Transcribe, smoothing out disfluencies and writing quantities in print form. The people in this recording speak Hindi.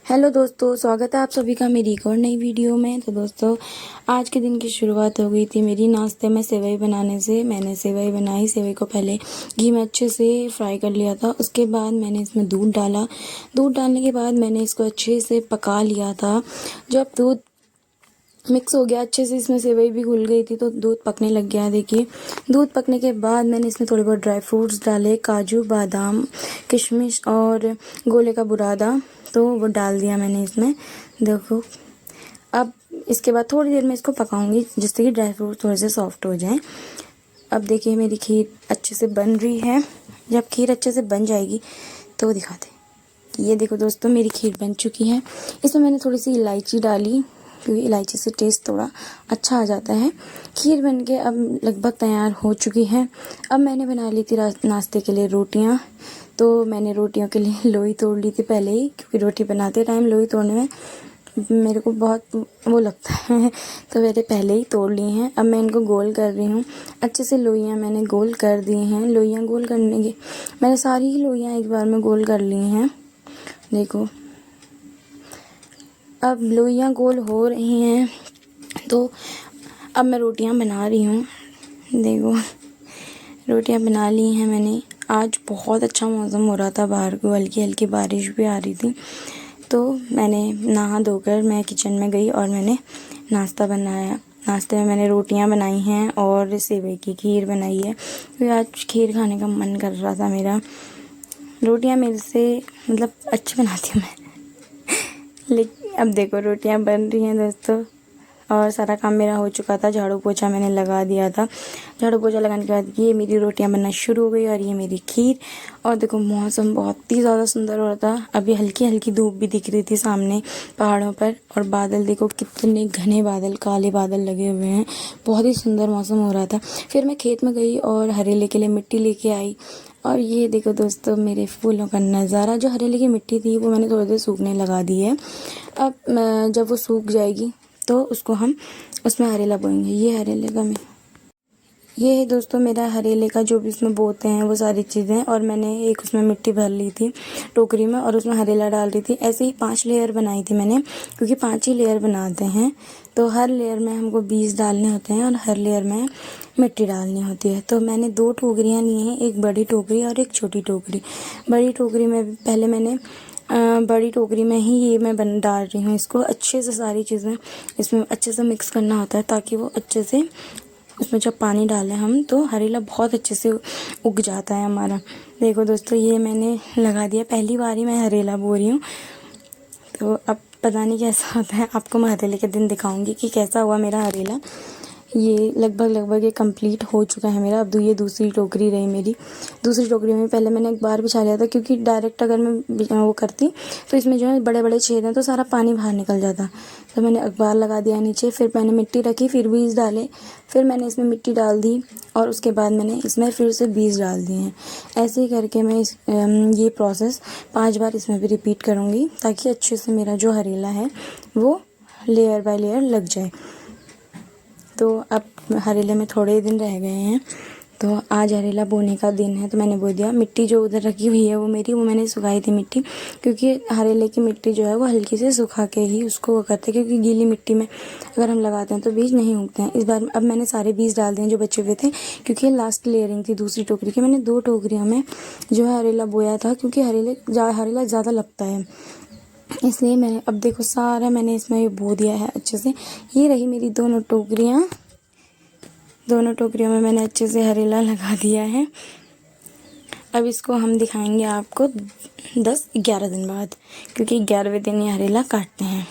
हेलो दोस्तों, स्वागत है आप सभी का मेरी एक और नई वीडियो में। तो दोस्तों, आज के दिन की शुरुआत हो गई थी मेरी नाश्ते में सेवई बनाने से। मैंने सेवई बनाई। सेवई को पहले घी में अच्छे से फ्राई कर लिया था। उसके बाद मैंने इसमें दूध डाला। दूध डालने के बाद मैंने इसको अच्छे से पका लिया था। जब दूध मिक्स हो गया अच्छे से, इसमें सेवई भी घुल गई थी, तो दूध पकने लग गया। देखिए, दूध पकने के बाद मैंने इसमें थोड़े बहुत ड्राई फ्रूट्स डाले, काजू, बादाम, किशमिश और गोले का बुरादा, तो वो डाल दिया मैंने इसमें। देखो, अब इसके बाद थोड़ी देर में इसको पकाऊंगी जिससे कि ड्राई फ्रूट थोड़े से सॉफ्ट हो जाएं। अब देखिए, मेरी खीर अच्छे से बन रही है। जब खीर अच्छे से बन जाएगी तो दिखाते। ये देखो दोस्तों, मेरी खीर बन चुकी है। इसमें मैंने थोड़ी सी इलायची डाली क्योंकि इलायची से टेस्ट थोड़ा अच्छा आ जाता है। खीर बनके अब लगभग तैयार हो चुकी है। अब मैंने बना ली थी नाश्ते के लिए रोटियां। तो मैंने रोटियों के लिए लोई तोड़ ली थी पहले ही, क्योंकि रोटी बनाते टाइम लोई तोड़ने में मेरे को बहुत वो लगता है, तो मैंने पहले ही तोड़ ली हैं। अब मैं इनको गोल कर रही हूँ। अच्छे से लोइयाँ मैंने गोल कर दी हैं। लोइयाँ गोल करने की मैंने सारी ही लोइयाँ एक बार में गोल कर ली हैं। देखो, अब लोइयाँ गोल हो रही हैं तो अब मैं रोटियां बना रही हूँ। देखो, रोटियां बना ली हैं मैंने। आज बहुत अच्छा मौसम हो रहा था, बाहर को हल्की हल्की बारिश भी आ रही थी। तो मैंने नहा धोकर मैं किचन में गई और मैंने नाश्ता बनाया। नाश्ते में मैंने रोटियां बनाई हैं और सेवई की खीर बनाई है, क्योंकि आज खीर खाने का मन कर रहा था मेरा। रोटियां मेरे से मतलब अच्छी बनाती हूँ मैं। लेकिन अब देखो, रोटियां बन रही हैं दोस्तों, और सारा काम मेरा हो चुका था। झाड़ू पोछा मैंने लगा दिया था। झाड़ू पोछा लगाने के बाद ये मेरी रोटियां बनना शुरू हो गई और ये मेरी खीर। और देखो, मौसम बहुत ही ज़्यादा सुंदर हो रहा था। अभी हल्की हल्की धूप भी दिख रही थी सामने पहाड़ों पर, और बादल देखो कितने घने बादल, काले बादल लगे हुए हैं। बहुत ही सुंदर मौसम हो रहा था। फिर मैं खेत में गई और हरेले के लिए मिट्टी लेके आई। और ये देखो दोस्तों, मेरे फूलों का नज़ारा। जो हरेले की मिट्टी थी वो मैंने थोड़ी देर सूखने लगा दी है। अब जब वो सूख जाएगी तो उसको हम उसमें हरेला बोएंगे। ये हरेले का ये है दोस्तों मेरा हरेले का जो भी इसमें बोते हैं वो सारी चीज़ें। और मैंने एक उसमें मिट्टी भर ली थी टोकरी में और उसमें हरेला डाल रही थी। ऐसे ही 5 लेयर बनाई थी मैंने, क्योंकि 5 ही लेयर बनाते हैं। तो हर लेयर में हमको बीज डालने होते हैं और हर लेयर में मिट्टी डालनी होती है। तो मैंने 2 टोकरियाँ ली हैं, एक बड़ी टोकरी और एक छोटी टोकरी। बड़ी टोकरी में पहले मैंने बड़ी टोकरी में ही ये मैं डाल रही हूँ। इसको अच्छे से सारी चीज़ें इसमें अच्छे से मिक्स करना होता है, ताकि वो अच्छे से उसमें जब पानी डालें हम तो हरेला बहुत अच्छे से उग जाता है हमारा। देखो दोस्तों, ये मैंने लगा दिया। पहली बार ही मैं हरेला बो रही हूँ, तो अब पता नहीं कैसा होता है। आपको मैं हरेले के दिन दिखाऊंगी कि कैसा हुआ मेरा हरेला। ये लगभग ये कंप्लीट हो चुका है मेरा। अब ये दूसरी टोकरी रही मेरी। दूसरी टोकरी में पहले मैंने अखबार बिछा लिया था, क्योंकि डायरेक्ट अगर मैं वो करती तो इसमें जो है बड़े बड़े छेद हैं तो सारा पानी बाहर निकल जाता। तो मैंने अखबार लगा दिया नीचे, फिर मैंने मिट्टी रखी, फिर बीज डाले, फिर मैंने इसमें मिट्टी डाल दी और उसके बाद मैंने इसमें फिर से बीज डाल दिए हैं। ऐसे ही करके मैं ये प्रोसेस 5 बार इसमें भी रिपीट करूँगी, ताकि अच्छे से मेरा जो हरेला है वो लेयर बाय लेयर लग जाए। तो अब हरेले में थोड़े दिन रह गए हैं, तो आज हरेला बोने का दिन है। तो मैंने बो दिया। मिट्टी जो उधर रखी हुई है वो मैंने सुखाई थी मिट्टी, क्योंकि हरेले की मिट्टी जो है वो हल्की से सुखा के ही उसको वो करते हैं, क्योंकि गीली मिट्टी में अगर हम लगाते हैं तो बीज नहीं उगते हैं। इस बार अब मैंने सारे बीज डाल दिए जो बचे हुए थे, क्योंकि लास्ट लेयरिंग थी दूसरी टोकरी की। मैंने 2 टोकरियों में जो है हरेला बोया था, क्योंकि हरेला ज़्यादा लगता है, इसलिए मैंने अब देखो सारा मैंने इसमें ये बो दिया है अच्छे से। ये रही मेरी दोनों टोकरियाँ। दोनों टोकरियों में मैंने अच्छे से हरेला लगा दिया है। अब इसको हम दिखाएंगे आपको 10-11 दिन बाद, क्योंकि 11वें दिन ये हरेला काटते हैं।